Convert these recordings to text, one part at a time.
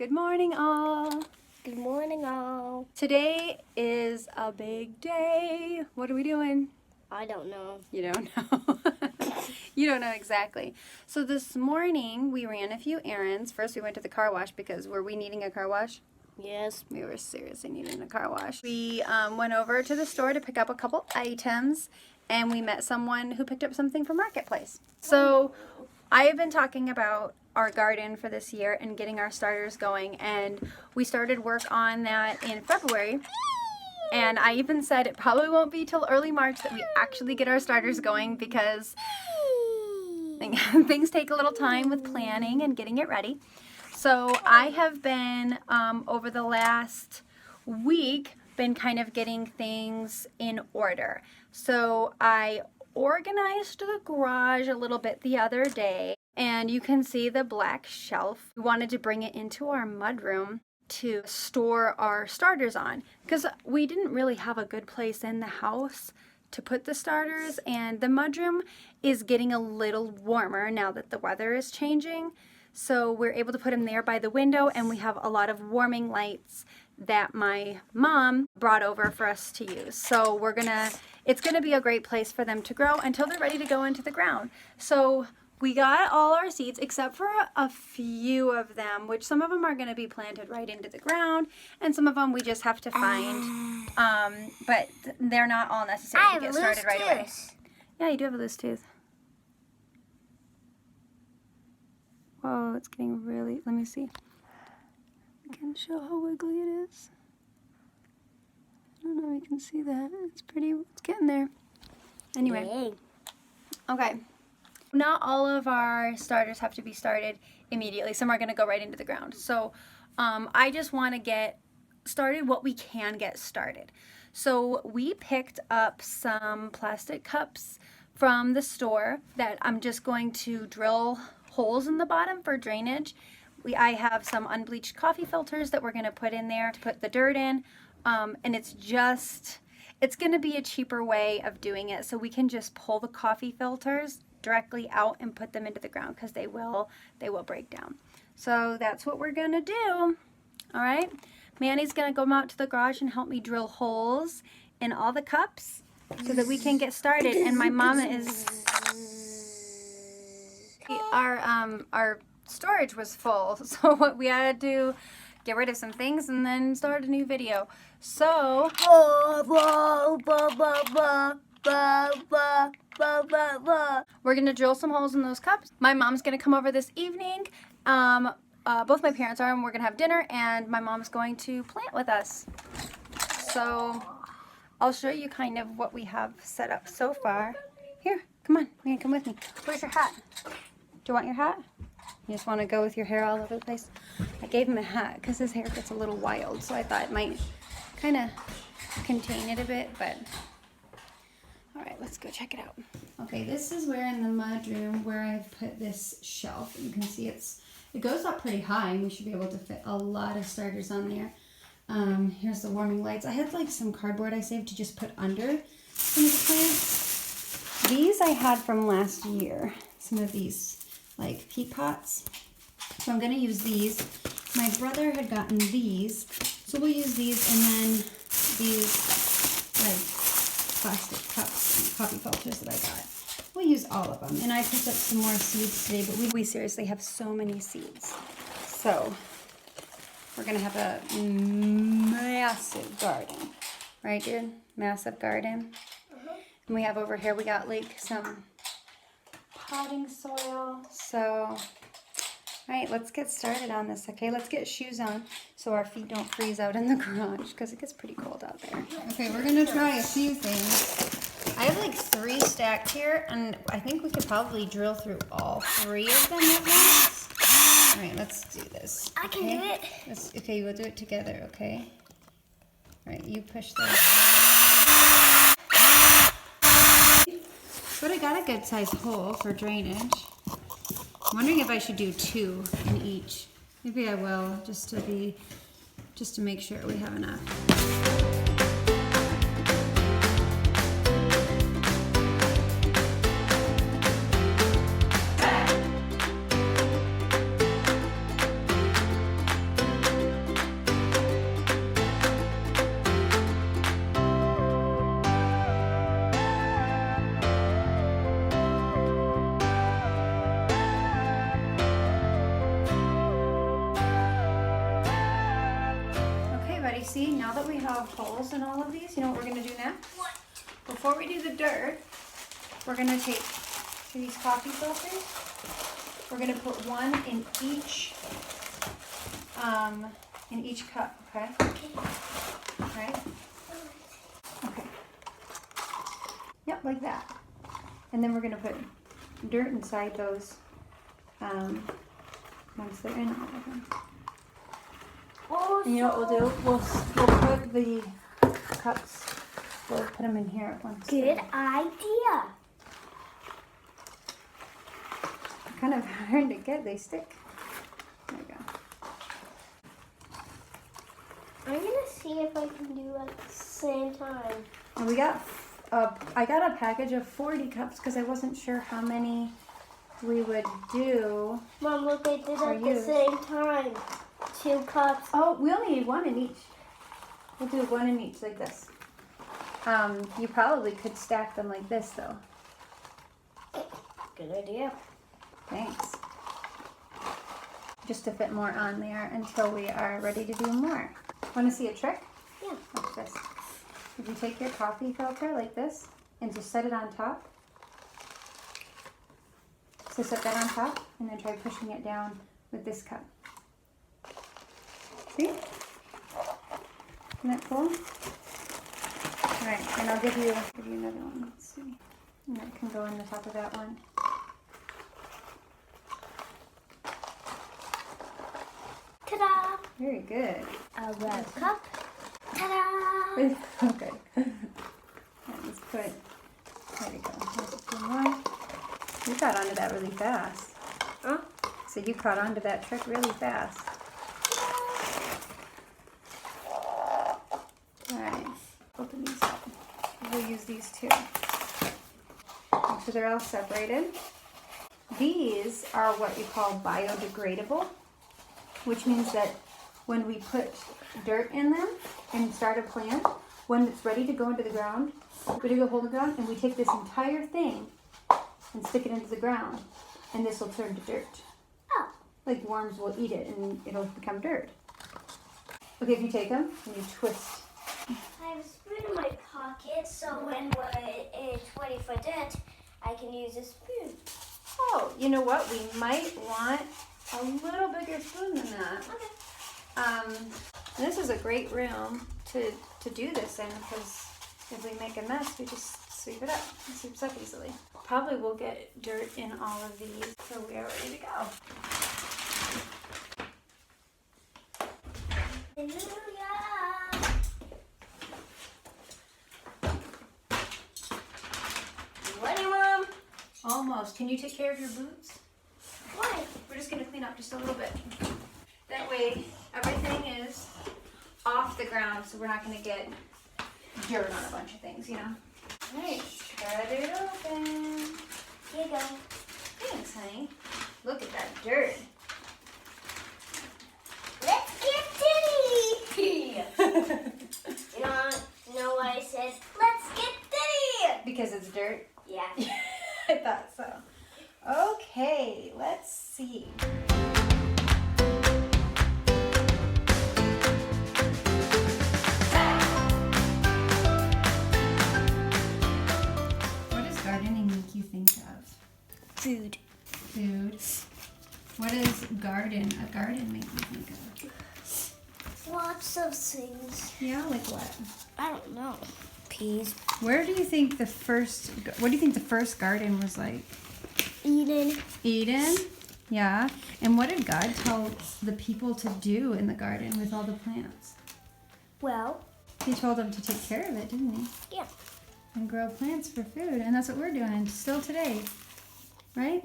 Good morning, all. Good morning, all. Today is a big day. What are we doing? I don't know. You don't know. You don't know exactly. So this morning we ran a few errands. First we went to the car wash because were we needing a car wash? Yes. We were seriously needing a car wash. We went over to the store to pick up a couple items, and we met someone who picked up something from Marketplace. So I have been talking about our garden for this year and getting our starters going, and we started work on that in February. And I even said it probably won't be till early March that we actually get our starters going because things take a little time with planning and getting it ready. So I have been, over the last week, been kind of getting things in order. So I organized the garage a little bit the other day, and you can see the black shelf. We wanted to bring it into our mudroom to store our starters on because we didn't really have a good place in the house to put the starters, and the mudroom is getting a little warmer now that the weather is changing. So we're able to put them there by the window, and we have a lot of warming lights that my mom brought over for us to use. So it's gonna be a great place for them to grow until they're ready to go into the ground. So we got all our seeds except for a few of them, which some of them are gonna be planted right into the ground, and some of them we just have to find. But they're not all necessary to get started right away. Yeah, you do have a loose tooth. Whoa, it's getting really, let me see. I can show how wiggly it is. I don't know if you can see that. It's getting there. Anyway. Yay. Okay. Not all of our starters have to be started immediately. Some are going to go right into the ground. So I just want to get started what we can get started. So we picked up some plastic cups from the store that I'm just going to drill holes in the bottom for drainage. I have some unbleached coffee filters that we're going to put in there to put the dirt in, and it's going to be a cheaper way of doing it, so we can just pull the coffee filters directly out and put them into the ground because they will break down. So that's what we're going to do. All right, Manny's going to go out to the garage and help me drill holes in all the cups so that we can get started, and my mama is our storage was full, so what we had to get rid of some things and then start a new video. So we're gonna drill some holes in those cups. My mom's gonna come over this evening. Both my parents are, and we're gonna have dinner, and my mom's going to plant with us. So I'll show you kind of what we have set up so far. Here, come on, man, come with me. Where's your hat? Do you want your hat? You just want to go with your hair all over the place? I gave him a hat because his hair gets a little wild, so I thought it might kind of contain it a bit, but all right, let's go check it out. Okay, this is where in the mudroom where I've put this shelf. You can see it goes up pretty high, and we should be able to fit a lot of starters on there. Here's the warming lights. I had like some cardboard I saved to just put under some of the plants. These I had from last year, some of these like peat pots. So I'm gonna use these. My brother had gotten these, so we'll use these, and then these like plastic cups and coffee filters that I got. We'll use all of them. And I picked up some more seeds today, but we seriously have so many seeds. So we're gonna have a massive garden, right, dude? Massive garden. And we have over here, we got like some potting soil. So, all right, let's get started on this, okay? Let's get shoes on so our feet don't freeze out in the garage because it gets pretty cold out there. Okay, we're gonna try a few things. I have like 3 stacked here, and I think we could probably drill through all 3 of them at once. All right, let's do this. I can do it. Okay, we'll do it together, okay? All right, you push this. But I got a good sized hole for drainage. I'm wondering if I should do 2 in each. Maybe I will, just to make sure we have enough. Gracie, now that we have holes in all of these, you know what we're gonna do next? What? Before we do the dirt, we're gonna take these coffee filters. We're gonna put one in each cup, okay? Right? Okay. Yep, like that. And then we're gonna put dirt inside those once they're in all of them. Oh, And you know what we'll do? We'll put the cups. We'll put them in here at once. good idea. Kind of hard to get. They stick. There we go. I'm gonna see if I can do it at the same time. And we got. I got a package of 40 cups because I wasn't sure how many we would do. Mom, look, I did it Or at the use. same time. 2 cups. Oh, we only need one in each. We'll do one in each like this. You probably could stack them like this though. Good idea. Thanks. Just to fit more on there until we are ready to do more. Want to see a trick? Yeah. Watch this. If you take your coffee filter like this and just set it on top. So set that on top and then try pushing it down with this cup. See? Isn't that cool? Alright, and I'll give you another one. Let's see. And that can go in the top of that one. Ta-da! Very good. A red cup. Ta-da! Okay. Let's put, there we go. There's a few more. You got onto that really fast. Huh? So you caught onto that trick really fast. Alright, open these up. We'll use these too. Make sure they're all separated. These are what you call biodegradable, which means that when we put dirt in them and start a plant, when it's ready to go into the ground, ready to go hold the ground, and we take this entire thing and stick it into the ground, and this will turn to dirt. Oh. Like worms will eat it and it'll become dirt. Okay, if you take them and you twist. I have a spoon in my pocket, so when it's ready for dirt, I can use a spoon. Oh, you know what? We might want a little bigger spoon than that. Okay. This is a great room to do this in because if we make a mess, we just sweep it up. It sweeps up easily. Probably will get dirt in all of these, so we are ready to go. Hallelujah! Ready, Mom? Almost. Can you take care of your boots? Why? We're just gonna clean up just a little bit. That way, everything is off the ground, so we're not gonna get dirt on a bunch of things, you know? All right, cut it open. Here you go. Thanks, honey. Look at that dirt. Let's get ditty! You know why I said, let's get ditty? Because it's dirt? Yeah. I thought so. Okay, let's see. What does gardening make you think of? Food. Food. What does a garden make you think of? Lots of things. Yeah, like what? I don't know. Peas. What do you think the first garden was like? Eden. Eden? Yeah. And what did God tell the people to do in the garden with all the plants? Well, He told them to take care of it, didn't he? yeah. And grow plants for food. And that's what we're doing still today. Right?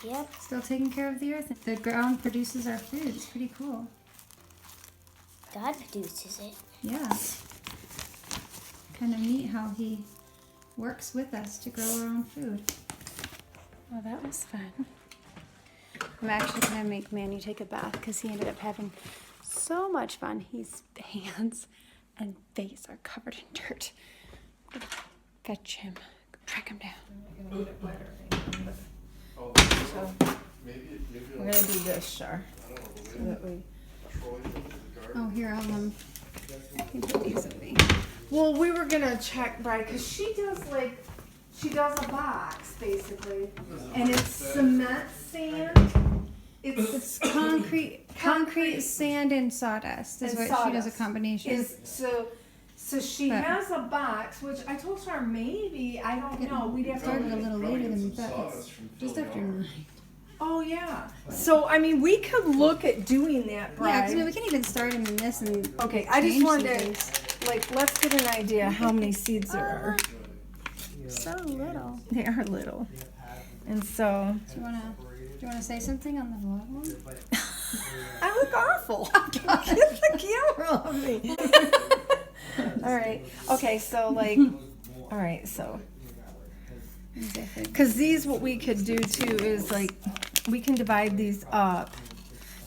Yep. Still taking care of the earth. The ground produces our food. It's pretty cool. God produces it. Yeah. Kind of neat how he works with us to grow our own food. Well, that was fun. I'm actually going to make Manny take a bath because he ended up having so much fun. His hands and face are covered in dirt. Fetch him. Track him down. So we're gonna do this, Char. So that we Oh, here, You put these away. Well, we were gonna check, Bri, because she does a box basically, and it's cement sand. It's concrete, sand, and sawdust. Is And what she does a sawdust. combination. So she But- has a box, which I told her maybe, I don't know, we'd have Started a to. little later than we thought. It's just after 9. Oh yeah. So I mean, we could look at doing that, Bri. Yeah, because we can even start them in this and Okay, I just change wanted some to, things. like, let's get an idea how many seeds there are. So little. They are little. And so, Do you wanna say something on the vlog one? I look awful. Get the camera on me. All right. Okay, so like, all right, so. Because these, what we could do too is like, we can divide these up.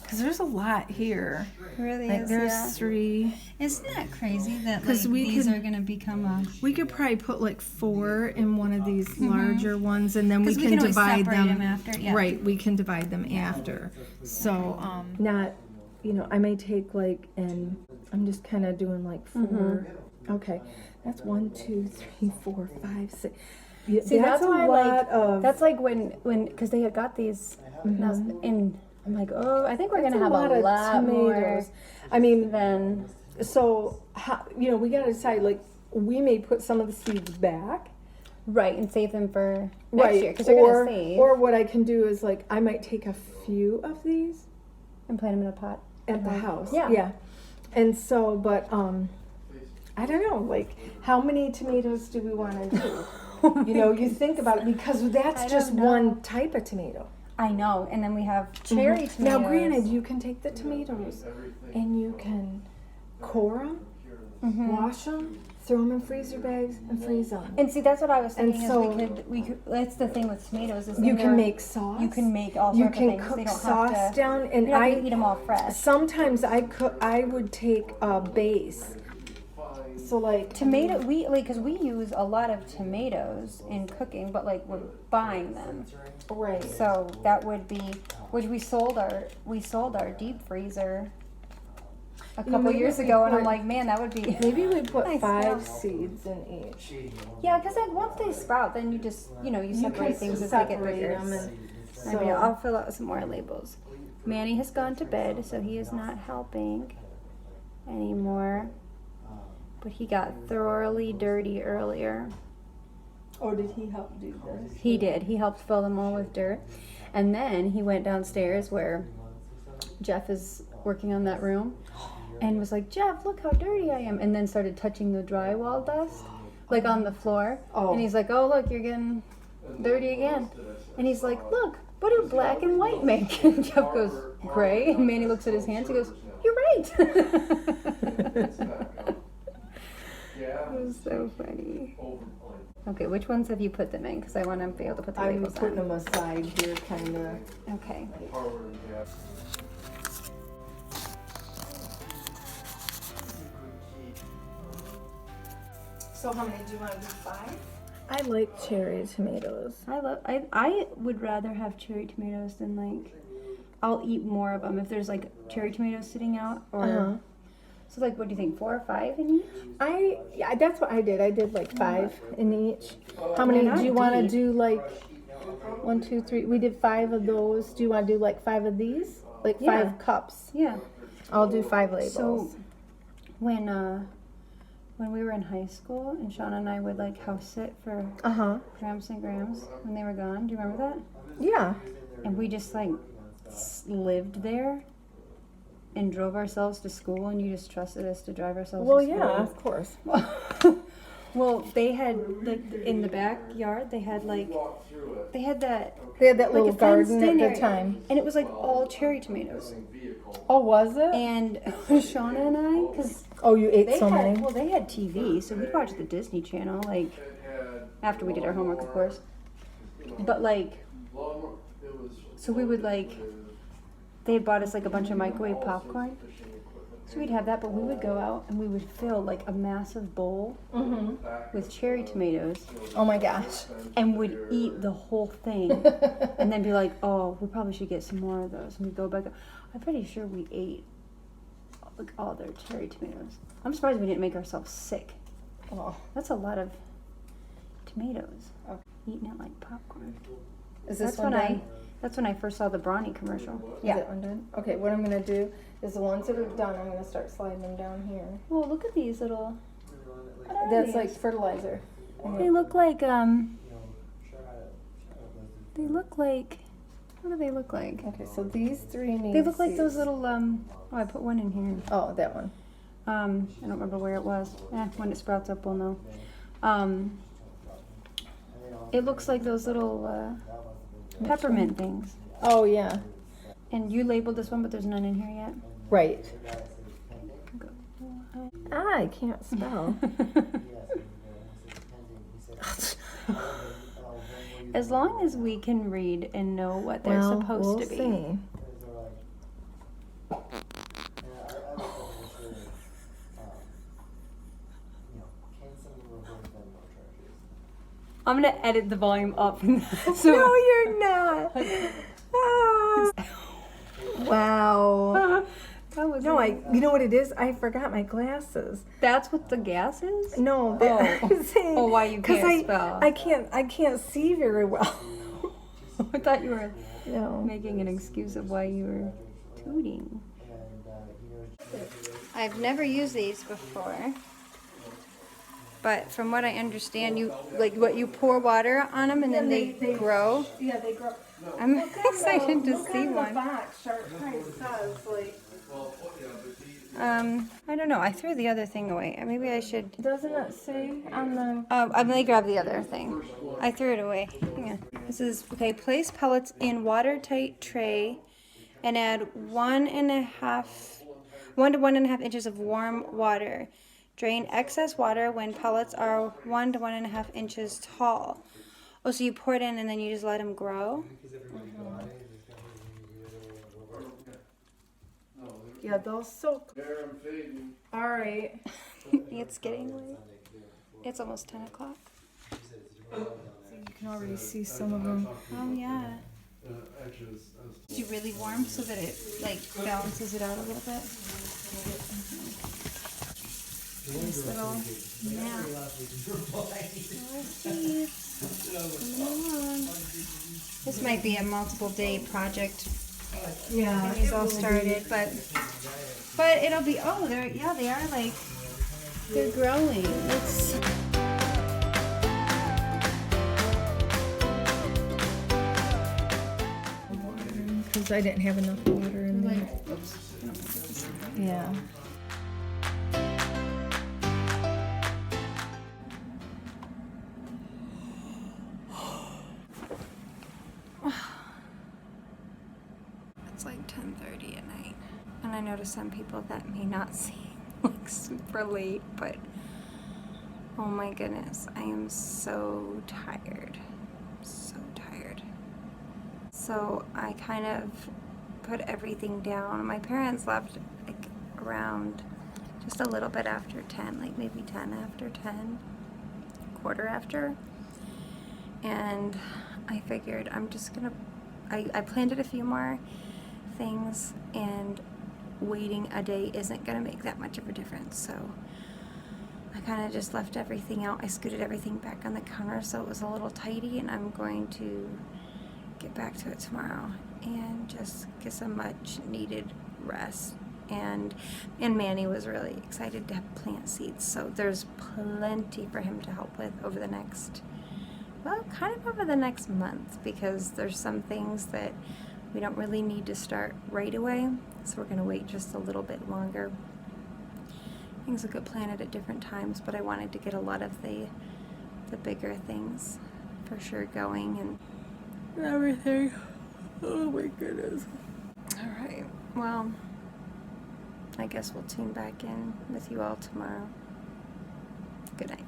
Because there's a lot here. Really Like is, there's yeah. 3. Isn't that crazy that 'Cause like, we these could- are gonna become a? We could probably put like 4 in one of these larger ones, and then we 'Cause we can can always divide separate them after, yeah. Right, we can divide them after. So, not, I may take like, and I'm just kind of doing like 4. Okay, that's 1, 2, 3, 4, 5, 6. Yeah, See, that's a why, lot like, of. that's like when because they had got these, and I'm like, oh, I think we're that's gonna have lot a of lot more I mean, than. so how, we gotta decide. Like, we may put some of the seeds back. Right, and save them for next year because or, they're gonna save or what I can do is like I might take a few of these and plant them in a pot. at the house. Yeah. And so, but I don't know, like how many tomatoes do we want to do? You think about it because that's I just don't know. one type of tomato. I know, and then we have cherry tomatoes. Now, granted, you can take the tomatoes and you can core them, wash them, throw them in freezer bags, and freeze them. And see, that's what I was thinking. so- is we could. That's the thing with tomatoes is You in can there- make sauce. You can make all You sorts can of things. cook They don't sauce have to. down, and You don't have to I eat them all fresh. sometimes I would take a base. So like Tomato, because we use a lot of tomatoes in cooking, but like we're buying them. right. So that would be, which we sold our deep freezer a couple maybe years we ago, and I'm put- like, man, that would be. Maybe we put Nice, 5 yeah. seeds in each. Yeah, because like once they sprout, then you just you separate things as they get separate bigger. them and I so mean, I'll fill out some more labels. Manny has gone to bed, so he is not helping anymore. But he got thoroughly dirty earlier. or did he help do this? He did. He helped fill them all with dirt. And then he went downstairs where Jeff is working on that room and was like, Jeff, look how dirty I am. And then started touching the drywall dust, like on the floor. Oh. And he's like, oh, look, you're getting dirty again. And he's like, look, what do black and white make? And Jeff goes, gray. And Manny looks at his hands. He goes, you're right. It was so funny. Okay, which ones have you put them in? Because I want to be able to put the I'm labels putting on. them aside here, kind of. Okay. So how many do you want to do? 5? I like cherry tomatoes. I would rather have cherry tomatoes than like I'll eat more of them if there's like cherry tomatoes sitting out or so like what do you think 4 or 5 in each? Yeah, that's what I did. I did like 5 in each. How They're many not do you want to deep. do? Like 1, 2, 3. We did 5 of those. Do you want to do like 5 of these? Like 5 Yeah. cups. Yeah. I'll do 5 labels. So when we were in high school and Sean and I would like house sit for Gramps and Grams when they were gone. Do you remember that? Yeah. And we just like lived there and drove ourselves to school, and you just trusted us to drive ourselves Well, to school. yeah, of course. Well, they had like in the backyard. They had that They had that like little a garden fenced-in at the area. time. and it was like all cherry tomatoes. Oh, was it? And Shauna and I, because Oh, you ate they so had many. they had TV, so we'd watch the Disney Channel like after we did our homework, of course. But like, so we would like. They had bought us like a bunch of microwave popcorn. So we'd have that, but we would go out and we would fill like a massive bowl with cherry tomatoes Oh my gosh. and would eat the whole thing and then be like, oh, we probably should get some more of those. And we'd go back. I'm pretty sure we ate look at all their cherry tomatoes. I'm surprised we didn't make ourselves sick. Oh, That's a lot of tomatoes. Okay. Eating it like popcorn. is this That's one when done? that's when I first saw the Brawny commercial. Is that one done? Okay, what I'm gonna do is the ones that we've done, I'm gonna start sliding them down here. Well, look at these little. What are That's these? like fertilizer. They look like They look like. What do they look like? Okay, so these 3 need They look like those seeds. little. Oh, I put one in here. Oh, that one. I don't remember where it was. When it sprouts up, we'll know. It looks like those little peppermint things. Oh, yeah. And you labeled this one, but there's none in here yet. Right. I can't spell. As long as we can read and know what they're supposed we'll to be. See. I'm gonna edit the volume up. So No, you're not. Ah. Wow. that was No, you know what it is? I forgot my glasses. That's what the gas is. No, Oh. I'm saying, Oh, why you 'cause can't spell. I can't see very well. I thought you were No. making an excuse of why you were tooting. I've never used these before, but from what I understand, you pour water on them and then they grow. Yeah, they grow. I'm excited to see The one. box Sharp Price says like. I don't know. I threw the other thing away. Maybe I should. Doesn't it say on the? I'm gonna grab the other thing. I threw it away. Hang on. This is okay. Place pellets in watertight tray, and add 1 to 1.5 inches of warm water. Drain excess water when pellets are 1 to 1.5 inches tall. Oh, so you pour it in and then you just let them grow? Yeah, those soak. All right. It's getting late. It's almost 10 o'clock. You can already see some of them. Oh, yeah. Is it really warm so that it like balances it out a little bit? Nice little nap. This might be a multiple day project. Yeah. It's all started, but it'll be. Oh, they are like they're growing. It's. Because I didn't have enough water in there. Yeah. It's like 10:30 at night, and I know to some people that may not seem like super late, but oh my goodness, I am so tired. So tired. So I kind of put everything down. My parents left like around just a little bit after 10, like maybe 10 after 10, quarter after. And I figured I'm just gonna, I planted a few more things, and waiting a day isn't gonna make that much of a difference. So I kind of just left everything out. I scooted everything back on the counter so it was a little tidy, and I'm going to get back to it tomorrow and just get some much needed rest. And Manny was really excited to plant seeds, so there's plenty for him to help with over the next, well, kind of over the next month, because there's some things that we don't really need to start right away, so we're going to wait just a little bit longer. Things will get planted at different times, but I wanted to get a lot of the bigger things for sure going and everything. Oh my goodness. All right, well, I guess we'll tune back in with you all tomorrow. Good night.